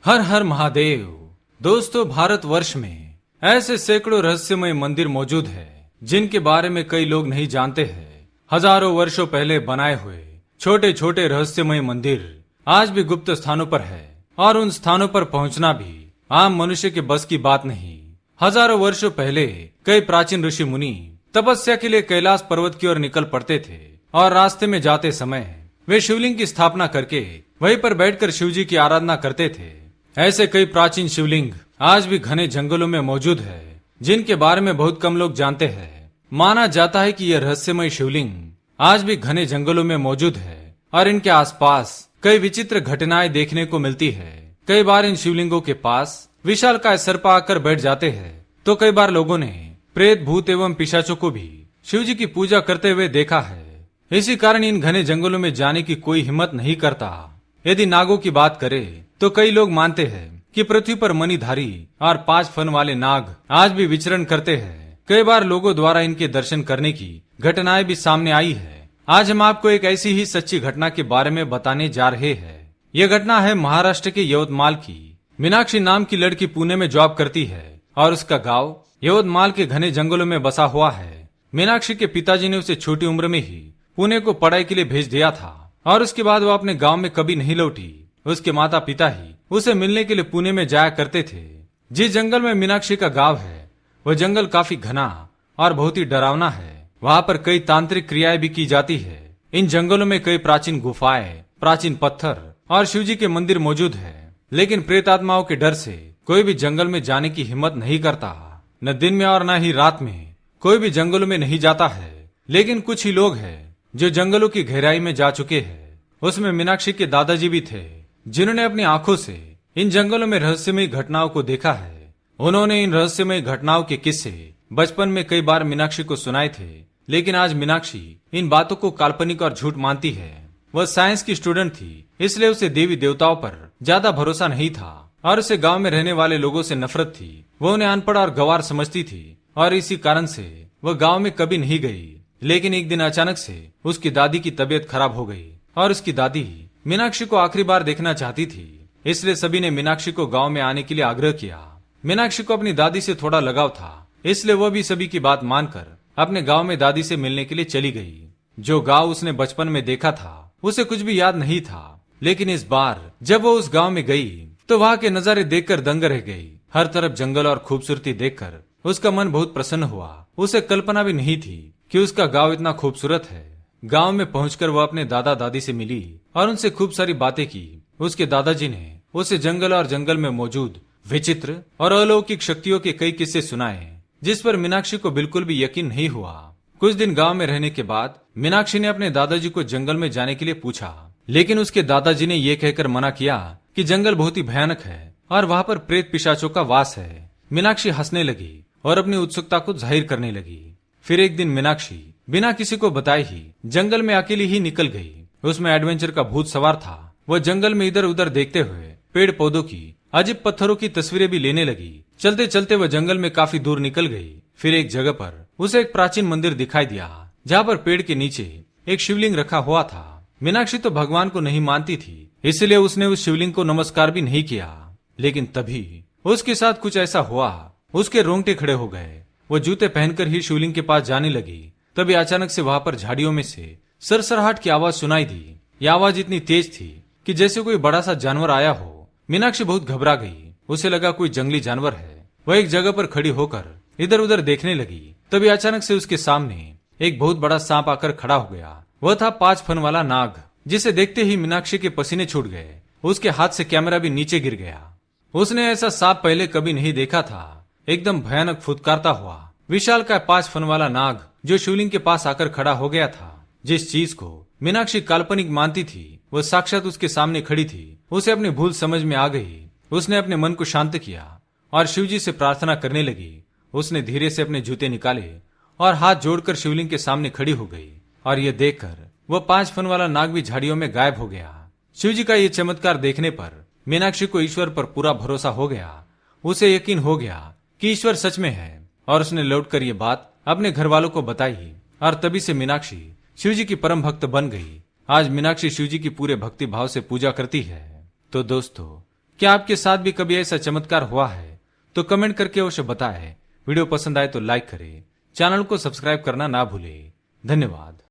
हर हर महादेव। दोस्तों, भारतवर्ष में ऐसे सैकड़ों रहस्यमय मंदिर मौजूद है जिनके बारे में कई लोग नहीं जानते हैं। हजारों वर्षों पहले बनाए हुए छोटे छोटे रहस्यमय मंदिर आज भी गुप्त स्थानों पर है और उन स्थानों पर पहुंचना भी आम मनुष्य के बस की बात नहीं। हजारों वर्षों पहले कई प्राचीन ऋषि मुनि तपस्या के लिए कैलाश पर्वत की ओर निकल पड़ते थे और रास्ते में जाते समय वे शिवलिंग की स्थापना करके वहीं पर बैठकर शिवजी की आराधना करते थे। ऐसे कई प्राचीन शिवलिंग आज भी घने जंगलों में मौजूद है जिनके बारे में बहुत कम लोग जानते हैं। माना जाता है कि यह रहस्यमय शिवलिंग आज भी घने जंगलों में मौजूद है और इनके आसपास कई विचित्र घटनाएं देखने को मिलती है। कई बार इन शिवलिंगों के पास विशालकाय सर्प आकर बैठ जाते हैं, तो कई बार लोगों ने प्रेत, भूत एवं पिशाचों को भी शिवजी की पूजा करते हुए देखा है। इसी कारण इन घने जंगलों में जाने की कोई हिम्मत नहीं करता। यदि नागों की बात करें तो कई लोग मानते हैं कि पृथ्वी पर मणिधारी और 5 फन वाले नाग आज भी विचरण करते हैं। कई बार लोगों द्वारा इनके दर्शन करने की घटनाएं भी सामने आई है। आज हम आपको एक ऐसी ही सच्ची घटना के बारे में बताने जा रहे हैं। यह घटना है महाराष्ट्र के यवतमाल की। मीनाक्षी नाम की लड़की पुणे में जॉब करती है और उसका गांव यवतमाल के घने जंगलों में बसा हुआ है। मीनाक्षी के पिताजी ने उसे छोटी उम्र में ही पुणे को पढ़ाई के लिए भेज दिया था और उसके बाद वो अपने गांव में कभी नहीं लौटी। उसके माता पिता ही उसे मिलने के लिए पुणे में जाया करते थे। जिस जंगल में मीनाक्षी का गांव है वह जंगल काफी घना और बहुत ही डरावना है। वहां पर कई तांत्रिक क्रियाएं भी की जाती है। इन जंगलों में कई प्राचीन गुफाएं, प्राचीन पत्थर और शिवजी के मंदिर मौजूद है। लेकिन प्रेत आत्माओं के डर से कोई भी जंगल में जाने की हिम्मत नहीं करता। न दिन में और न ही रात में कोई भी जंगलों में नहीं जाता है। लेकिन कुछ ही लोग हैं जो जंगलों की गहराई में जा चुके हैं। उसमें मीनाक्षी के दादाजी भी थे जिन्होंने अपनी आंखों से इन जंगलों में रहस्यमय घटनाओं को देखा है। उन्होंने इन रहस्यमय घटनाओं के किस्से बचपन में कई बार मीनाक्षी को सुनाए थे। लेकिन आज मीनाक्षी इन बातों को काल्पनिक और झूठ मानती है। वह साइंस की स्टूडेंट थी, इसलिए उसे देवी देवताओं पर ज्यादा भरोसा नहीं था और उसे गांव में रहने वाले लोगों से नफरत थी। वह उन्हें अनपढ़ और गंवार समझती थी और इसी कारण से वह गाँव में कभी नहीं गई। लेकिन एक दिन अचानक से उसकी दादी की तबीयत खराब हो गई और उसकी दादी मीनाक्षी को आखिरी बार देखना चाहती थी। इसलिए सभी ने मीनाक्षी को गांव में आने के लिए आग्रह किया। मीनाक्षी को अपनी दादी से थोड़ा लगाव था, इसलिए वह भी सभी की बात मानकर अपने गांव में दादी से मिलने के लिए चली गई। जो गांव उसने बचपन में देखा था उसे कुछ भी याद नहीं था। लेकिन इस बार जब वो उस गांव में गई तो वहां के नजारे देखकर दंग रह गई। हर तरफ जंगल और खूबसूरती देखकर उसका मन बहुत प्रसन्न हुआ। उसे कल्पना भी नहीं थी कि उसका गांव इतना खूबसूरत है। गांव में पहुंचकर वह अपने दादा दादी से मिली और उनसे खूब सारी बातें की। उसके दादाजी ने उसे जंगल और जंगल में मौजूद विचित्र और अलौकिक शक्तियों के कई किस्से सुनाए, जिस पर मीनाक्षी को बिल्कुल भी यकीन नहीं हुआ। कुछ दिन गांव में रहने के बाद मीनाक्षी ने अपने दादाजी को जंगल में जाने के लिए पूछा, लेकिन उसके दादाजी ने यह कहकर मना किया कि जंगल बहुत ही भयानक है और वहां पर प्रेत पिशाचों का वास है। मीनाक्षी हंसने लगी और अपनी उत्सुकता को जाहिर करने लगी। फिर एक दिन मीनाक्षी बिना किसी को बताए ही जंगल में अकेली ही निकल गई। उसमें एडवेंचर का भूत सवार था। वह जंगल में इधर उधर देखते हुए पेड़ पौधों की, अजीब पत्थरों की तस्वीरें भी लेने लगी। चलते चलते वह जंगल में काफी दूर निकल गई। फिर एक जगह पर उसे एक प्राचीन मंदिर दिखाई दिया जहाँ पर पेड़ के नीचे एक शिवलिंग रखा हुआ था। मीनाक्षी तो भगवान को नहीं मानती थी, इसलिए उसने उस शिवलिंग को नमस्कार भी नहीं किया। लेकिन तभी उसके साथ कुछ ऐसा हुआ, उसके रोंगटे खड़े हो गए। वो जूते पहनकर ही शिवलिंग के पास जाने लगी। तभी अचानक से वहां पर झाड़ियों में से सरसराहट की आवाज सुनाई दी। यह आवाज इतनी तेज थी कि जैसे कोई बड़ा सा जानवर आया हो। मीनाक्षी बहुत घबरा गई। उसे लगा कोई जंगली जानवर है। वह एक जगह पर खड़ी होकर इधर उधर देखने लगी। तभी अचानक से उसके सामने एक बहुत बड़ा सांप आकर खड़ा हो गया। वह था 5 फन वाला नाग, जिसे देखते ही मीनाक्षी के पसीने छूट गए। उसके हाथ से कैमरा भी नीचे गिर गया। उसने ऐसा सांप पहले कभी नहीं देखा था। एकदम भयानक फुदकारता हुआ विशाल का 5 फन वाला नाग जो शिवलिंग के पास आकर खड़ा हो गया था। जिस चीज को मीनाक्षी काल्पनिक मानती थी वह साक्षात उसके सामने खड़ी थी। उसे अपनी भूल समझ में आ गई। उसने अपने मन को शांत किया और शिवजी से प्रार्थना करने लगी। उसने धीरे से अपने जूते निकाले और हाथ जोड़कर शिवलिंग के सामने खड़ी हो गई। और यह देखकर वह 5 फन वाला नाग भी झाड़ियों में गायब हो गया। शिवजी का यह चमत्कार देखने पर मीनाक्षी को ईश्वर पर पूरा भरोसा हो गया। उसे यकीन हो गया कि ईश्वर सच में है और उसने लौटकर ये बात अपने घर वालों को बताई। और तभी से मीनाक्षी शिवजी की परम भक्त बन गई। आज मीनाक्षी शिवजी की पूरे भक्ति भाव से पूजा करती है। तो दोस्तों, क्या आपके साथ भी कभी ऐसा चमत्कार हुआ है? तो कमेंट करके अवश्य बताएं। वीडियो पसंद आए तो लाइक करें, चैनल को सब्सक्राइब करना ना भूलें। धन्यवाद।